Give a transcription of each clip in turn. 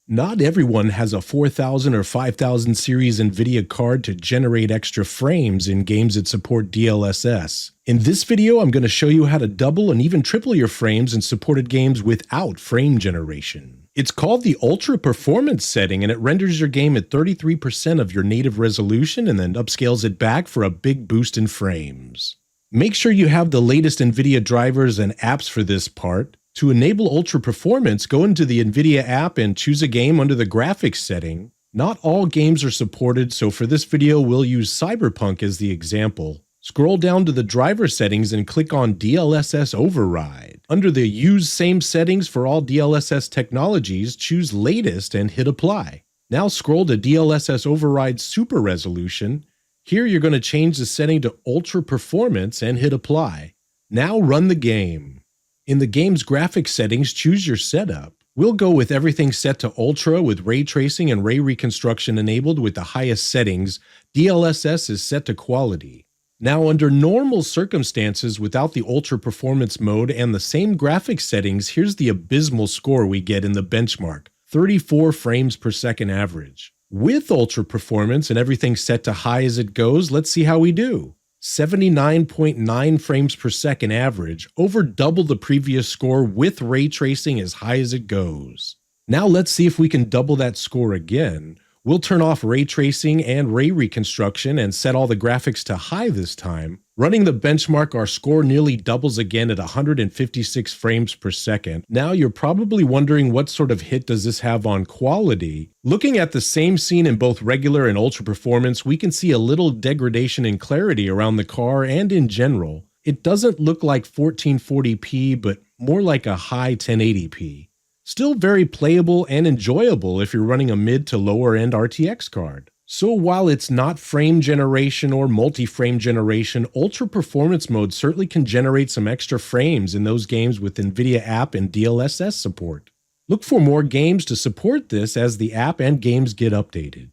Not everyone has a 4000 or 5000 series NVIDIA card to generate extra frames in games that support DLSS. In this video, I'm going to show you how to double and even triple your frames in supported games without frame generation. It's called the Ultra Performance setting, and it renders your game at 33% of your native resolution and then upscales it back for a big boost in frames. Make sure you have the latest NVIDIA drivers and apps for this part. To enable Ultra Performance, go into the NVIDIA app and choose a game under the graphics setting. Not all games are supported, so for this video we'll use Cyberpunk as the example. Scroll down to the driver settings and click on DLSS Override. Under the Use Same Settings for all DLSS technologies, choose Latest and hit Apply. Now scroll to DLSS Override Super Resolution. Here you're going to change the setting to Ultra Performance and hit Apply. Now run the game. In the game's graphics settings, choose your setup. We'll go with everything set to Ultra with ray tracing and ray reconstruction enabled with the highest settings. DLSS is set to Quality. Now under normal circumstances without the Ultra Performance mode and the same graphics settings, here's the abysmal score we get in the benchmark, 34 frames per second average. With Ultra Performance and everything set to high as it goes, let's see how we do. 79.9 frames per second average, over double the previous score with ray tracing as high as it goes. Now let's see if we can double that score again. We'll turn off ray tracing and ray reconstruction and set all the graphics to high this time. Running the benchmark, our score nearly doubles again at 156 frames per second. Now you're probably wondering what sort of hit does this have on quality. Looking at the same scene in both regular and Ultra Performance, we can see a little degradation in clarity around the car and in general. It doesn't look like 1440p, but more like a high 1080p. Still very playable and enjoyable if you're running a mid to lower end RTX card. So while it's not frame generation or multi-frame generation, Ultra Performance mode certainly can generate some extra frames in those games with NVIDIA app and DLSS support. Look for more games to support this as the app and games get updated.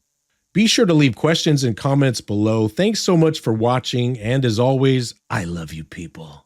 Be sure to leave questions and comments below. Thanks so much for watching, and as always, I love you people.